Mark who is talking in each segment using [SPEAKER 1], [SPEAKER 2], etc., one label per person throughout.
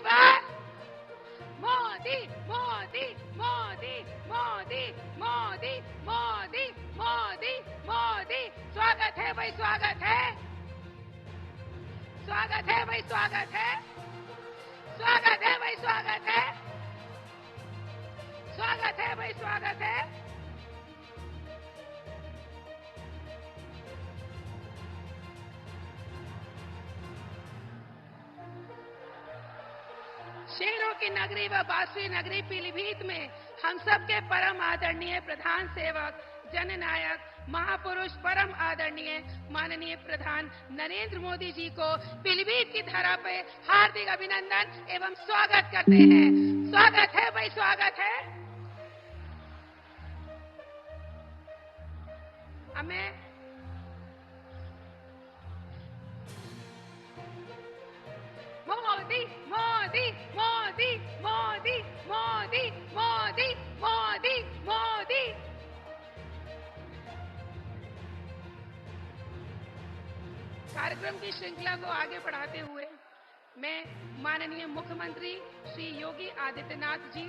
[SPEAKER 1] बार मोदी मोदी मोदी मोदी मोदी मोदी मोदी मोदी। स्वागत है भाई, स्वागत है, स्वागत है भाई, स्वागत है, स्वागत है भाई, स्वागत है, स्वागत है भाई, स्वागत है। शेरों की नगरी व बांसुरी नगरी पीलीभीत में हम सबके परम आदरणीय प्रधान सेवक, जननायक, महापुरुष, परम आदरणीय माननीय प्रधान नरेंद्र मोदी जी को पीलीभीत की धरा पे हार्दिक अभिनंदन एवं स्वागत करते हैं। स्वागत है भाई, स्वागत है। हमें मोदी मोदी मोदी मोदी मोदी मोदी मोदी मोदी। कार्यक्रम की श्रृंखला को आगे बढ़ाते हुए मैं माननीय मुख्यमंत्री श्री योगी आदित्यनाथ जी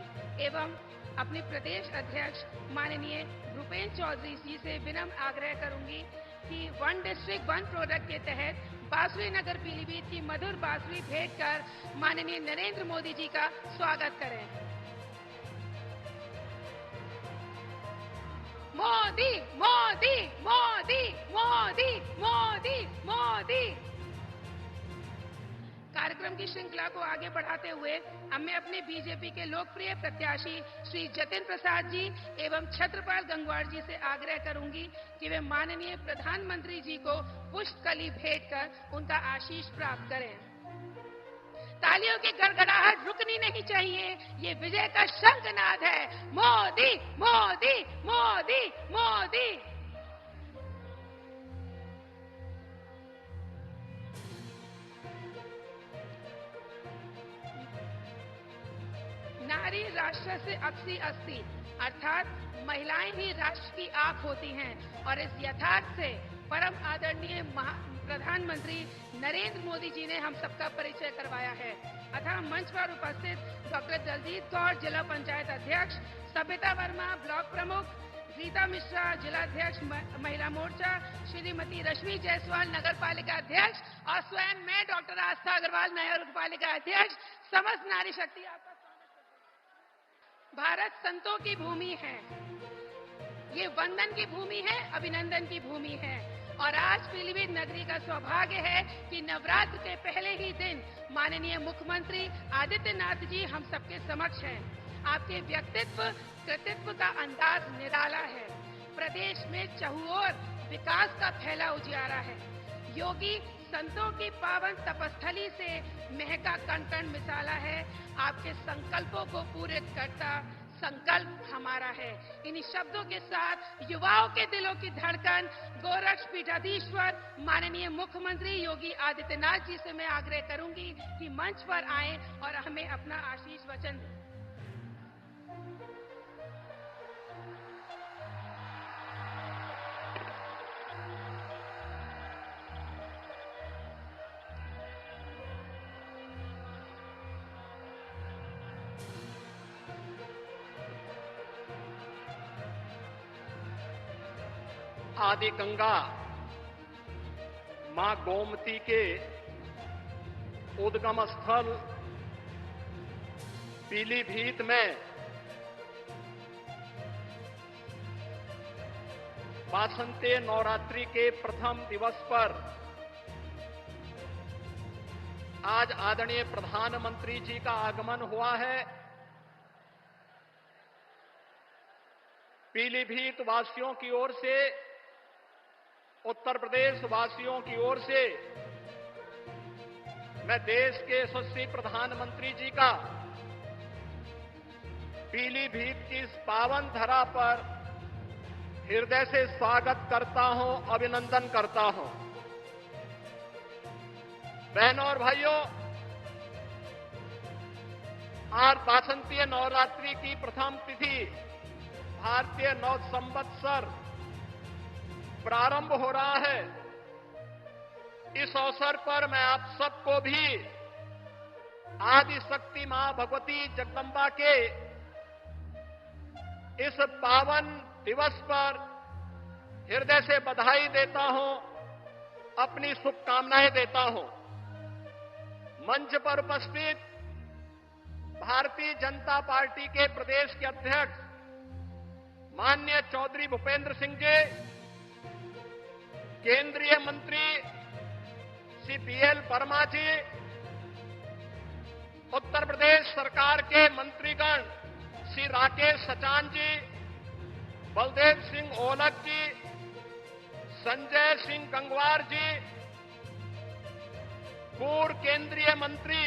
[SPEAKER 1] एवं अपने प्रदेश अध्यक्ष माननीय भूपेंद्र चौधरी जी से विनम्र आग्रह करूंगी कि वन डिस्ट्रिक्ट वन प्रोडक्ट के तहत बांसुरी नगर पीलीभीत की मधुर बांसुरी भेंट कर माननीय नरेंद्र मोदी जी का स्वागत करें। मोदी मोदी मोदी मोदी मोदी मोदी। कार्यक्रम की श्रृंखला को आगे बढ़ाते हुए अब मैं अपने बीजेपी के लोकप्रिय प्रत्याशी श्री जतिन प्रसाद जी एवं छत्रपाल गंगवार जी से आग्रह करूंगी कि वे माननीय प्रधानमंत्री जी को पुष्पकली भेंट कर उनका आशीष प्राप्त करें। तालियों की गड़गड़ाहट रुकनी नहीं चाहिए, ये विजय का शंखनाद है। मोदी मोदी मोदी मोदी। नारी राष्ट्र से अक्सी अस्ती, अर्थात महिलाएं ही राष्ट्र की आंख होती हैं और इस यथार्थ से परम आदरणीय प्रधानमंत्री नरेंद्र मोदी जी ने हम सबका परिचय करवाया है। अतः मंच पर उपस्थित डॉक्टर दलजीत कौर जिला पंचायत अध्यक्ष, सबिता वर्मा ब्लॉक प्रमुख, रीता मिश्रा जिलाध्यक्ष महिला मोर्चा, श्रीमती रश्मि जायसवाल नगर पालिका अध्यक्ष और स्वयं मैं डॉक्टर आस्था अग्रवाल नगर पालिका अध्यक्ष, समस्त नारी शक्ति आपका भारत संतों की भूमि है। ये वंदन की भूमि है, अभिनंदन की भूमि है। और आज पीलीभीत नगरी का सौभाग्य है कि नवरात्र के पहले ही दिन माननीय मुख्यमंत्री आदित्यनाथ जी हम सबके समक्ष हैं। आपके व्यक्तित्व कृतित्व का अंदाज निराला है। प्रदेश में चहुओर विकास का फैला उजियारा है। योगी संतों की पावन तपस्थली से महका कण कण मिसाला है। आपके संकल्पों को पूरित करता संकल्प हमारा है। इन्हीं शब्दों के साथ युवाओं के दिलों की धड़कन गोरक्ष पीठाधीश्वर माननीय मुख्यमंत्री योगी आदित्यनाथ जी से मैं आग्रह करूंगी कि मंच पर आएं और हमें अपना आशीष वचन दें।
[SPEAKER 2] आदि गंगा मां गोमती के उद्गम स्थल पीलीभीत में वासंती नवरात्रि के प्रथम दिवस पर आज आदरणीय प्रधानमंत्री जी का आगमन हुआ है। पीलीभीत वासियों की ओर से, उत्तर प्रदेश वासियों की ओर से मैं देश के यशस्वी प्रधानमंत्री जी का पीलीभीत की इस पावन धरा पर हृदय से स्वागत करता हूं, अभिनंदन करता हूं। बहनों और भाइयों, आज वासंतीय नवरात्रि की प्रथम तिथि भारतीय नव संवत्सर प्रारंभ हो रहा है। इस अवसर पर मैं आप सबको भी आदि शक्ति मां भगवती जगदम्बा के इस पावन दिवस पर हृदय से बधाई देता हूं, अपनी शुभकामनाएं देता हूं। मंच पर उपस्थित भारतीय जनता पार्टी के प्रदेश के अध्यक्ष माननीय चौधरी भूपेंद्र सिंह जी, केंद्रीय मंत्री श्री बीएल वर्मा जी, उत्तर प्रदेश सरकार के मंत्रीगण श्री राकेश सचान जी, बलदेव सिंह ओलख जी, संजय सिंह गंगवार जी, पूर्व केंद्रीय मंत्री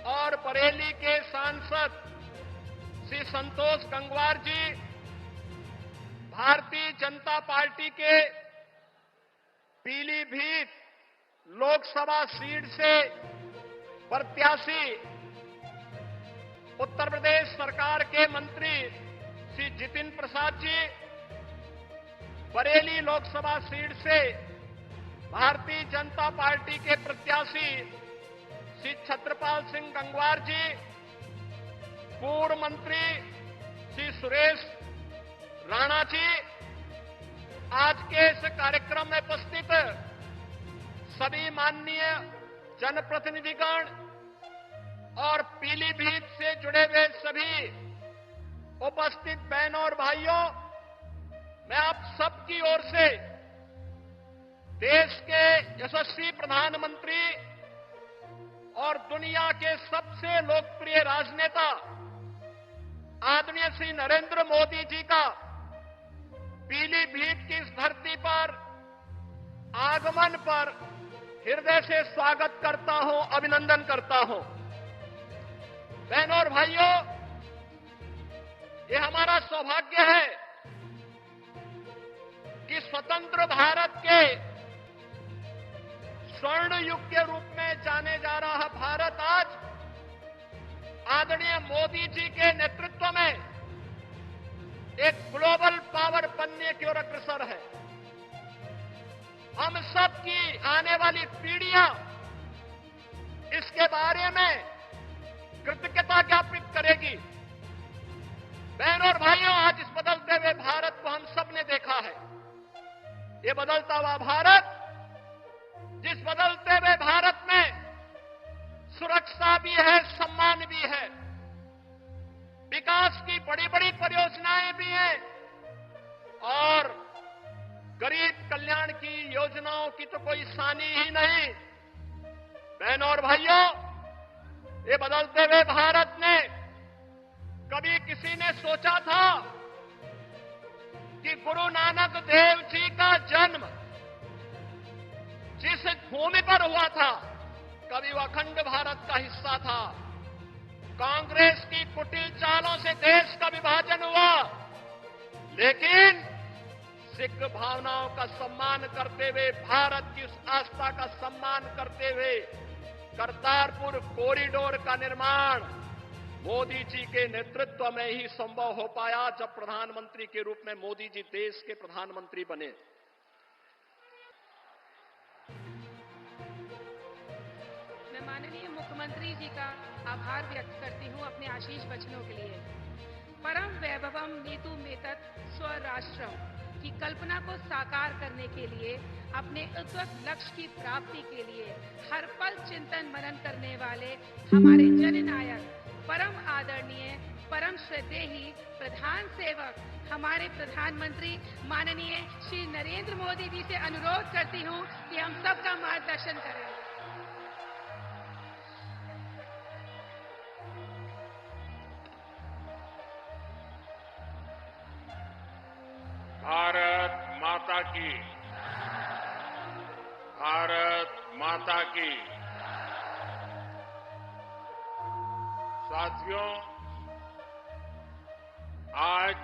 [SPEAKER 2] और बरेली के सांसद श्री संतोष गंगवार जी, भारतीय जनता पार्टी के पीलीभीत लोकसभा सीट से प्रत्याशी उत्तर प्रदेश सरकार के मंत्री श्री जितिन प्रसाद जी, बरेली लोकसभा सीट से भारतीय जनता पार्टी के प्रत्याशी श्री छत्रपाल सिंह गंगवार जी, पूर्व मंत्री श्री सुरेश राणा जी, आज के इस कार्यक्रम में उपस्थित सभी माननीय जनप्रतिनिधिगण और पीलीभीत से जुड़े हुए सभी उपस्थित बहनों और भाइयों, मैं आप सबकी ओर से देश के यशस्वी प्रधानमंत्री और दुनिया के सबसे लोकप्रिय राजनेता आदरणीय श्री नरेंद्र मोदी जी का पीलीभीत की इस धरती पर आगमन पर हृदय से स्वागत करता हूं, अभिनंदन करता हूं। बहनों और भाइयों, ये हमारा सौभाग्य है कि स्वतंत्र भारत के स्वर्ण युग के रूप में जाने जा रहा भारत आज आदरणीय मोदी जी के नेतृत्व में एक ग्लोबल पावर बनने की ओर अग्रसर है। हम सब की आने वाली पीढ़ियां इसके बारे में कृतज्ञता ज्ञापित करेगी। बहनों और भाइयों, आज इस बदलते हुए भारत को हम सब ने देखा है। ये बदलता हुआ भारत, जिस बदलते हुए भारत में सुरक्षा भी है, सम्मान भी है, विकास की बड़ी बड़ी परियोजनाएं भी हैं और गरीब कल्याण की योजनाओं की तो कोई सानी ही नहीं। बहनों और भाइयों, ये बदलते हुए भारत ने कभी किसी ने सोचा था कि गुरु नानक देव जी का जन्म जिस भूमि पर हुआ था, कभी वो अखंड भारत का हिस्सा था। कांग्रेस की कुटिल चालों से देश का विभाजन हुआ, लेकिन सिख भावनाओं का सम्मान करते हुए, भारत की उस आस्था का सम्मान करते हुए करतारपुर कॉरिडोर का निर्माण मोदी जी के नेतृत्व में ही संभव हो पाया, जब प्रधानमंत्री के रूप में मोदी जी देश के प्रधानमंत्री बने।
[SPEAKER 1] मैं माननीय मुख्यमंत्री जी का आभार व्यक्त करती हूं अपने आशीष वचनों के लिए। परम वैभवम नीतु मेतत् स्वराष्ट्रम की कल्पना को साकार करने के लिए, अपने उद्वत लक्ष्य की प्राप्ति के लिए हर पल चिंतन मनन करने वाले हमारे जननायक, परम आदरणीय, परम श्रद्धेय प्रधान सेवक हमारे प्रधानमंत्री माननीय श्री नरेंद्र मोदी जी से अनुरोध करती हूं कि हम सबका मार्गदर्शन करें।
[SPEAKER 3] भारत माता की, भारत माता की। साथियों, आज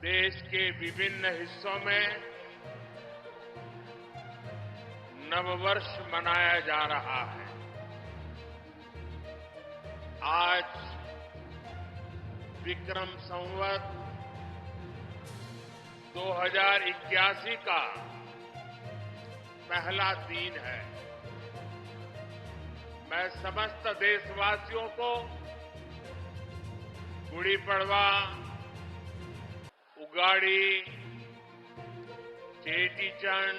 [SPEAKER 3] देश के विभिन्न हिस्सों में नववर्ष मनाया जा रहा है। आज विक्रम संवत 2081 का पहला दिन है। मैं समस्त देशवासियों को गुड़ी पड़वा, उगाड़ी, चेटीचंड,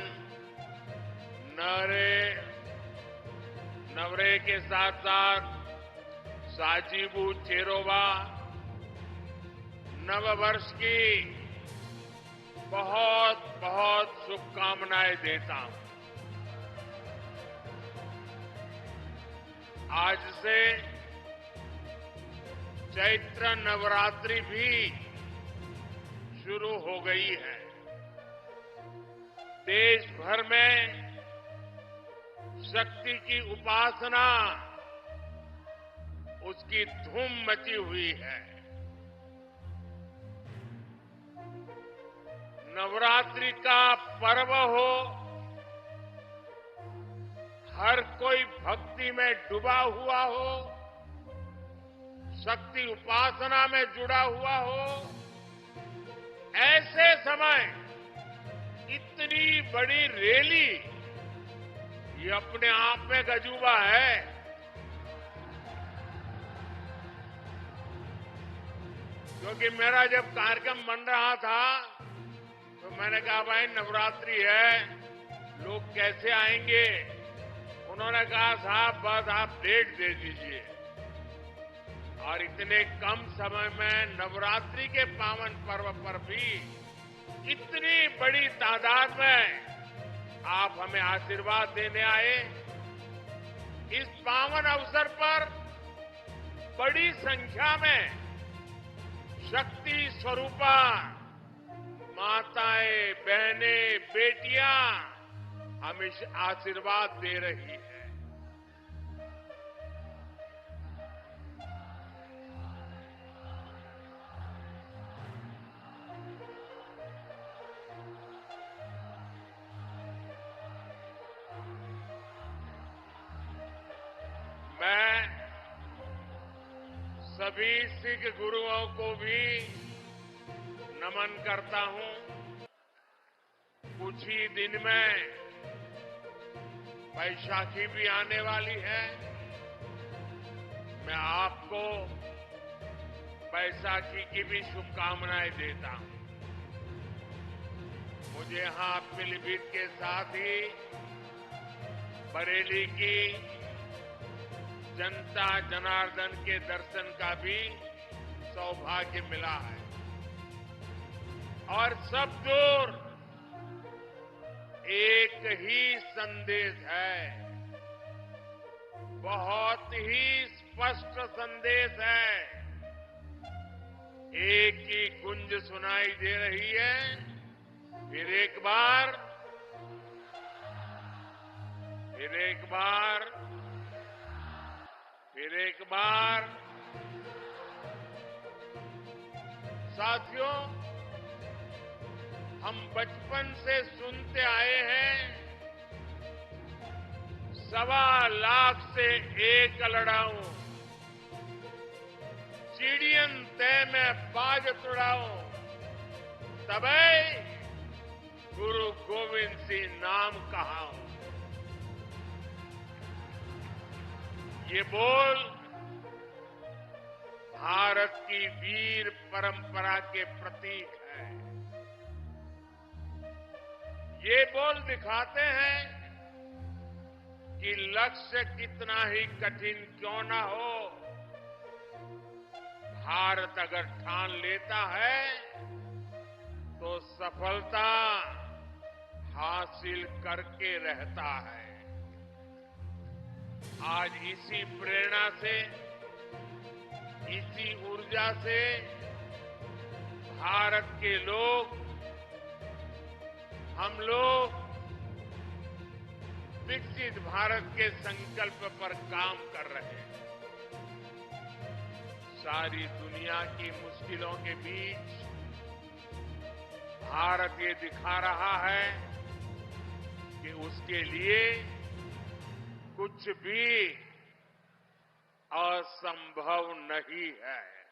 [SPEAKER 3] नवरे के साथ साथ साजीबू चेरोबा, नववर्ष की बहुत बहुत शुभकामनाएं देता हूं। आज से चैत्र नवरात्रि भी शुरू हो गई है। देश भर में शक्ति की उपासना, उसकी धूम मची हुई है। नवरात्रि का पर्व हो, हर कोई भक्ति में डूबा हुआ हो, शक्ति उपासना में जुड़ा हुआ हो, ऐसे समय इतनी बड़ी रैली, ये अपने आप में गजूबा है। क्योंकि मेरा जब कार्यक्रम बन रहा था तो मैंने कहा भाई नवरात्रि है, लोग कैसे आएंगे। उन्होंने कहा साहब बस आप डेट दे दीजिए। और इतने कम समय में नवरात्रि के पावन पर्व पर भी इतनी बड़ी तादाद में आप हमें आशीर्वाद देने आए। इस पावन अवसर पर बड़ी संख्या में शक्ति स्वरूपा माताएं, बहनें, बेटियां हमें आशीर्वाद दे रही है। मैं सभी सिख गुरुओं को भी नमन करता हूं। कुछ ही दिन में बैसाखी भी आने वाली है। मैं आपको बैसाखी की भी शुभकामनाएं देता हूं। मुझे यहां पीलीभीत के साथ ही बरेली की जनता जनार्दन के दर्शन का भी सौभाग्य मिला है। और सब दूर एक ही संदेश है, बहुत ही स्पष्ट संदेश है। एक ही गुंज सुनाई दे रही है। फिर एक बार साथियों, हम बचपन से सुनते आए हैं, 1.25 लाख से एक लड़ाऊं, चिड़ियन तय में बाज तुड़ाऊं, तबै गुरु गोविंद सिंह नाम कहाऊं। ये बोल भारत की वीर परंपरा के प्रतीक है। ये बोल दिखाते हैं कि लक्ष्य कितना ही कठिन क्यों ना हो, भारत अगर ठान लेता है तो सफलता हासिल करके रहता है। आज इसी प्रेरणा से, इसी ऊर्जा से भारत के लोग, हम लोग विकसित भारत के संकल्प पर काम कर रहे हैं। सारी दुनिया की मुश्किलों के बीच भारत ये दिखा रहा है कि उसके लिए कुछ भी असंभव नहीं है।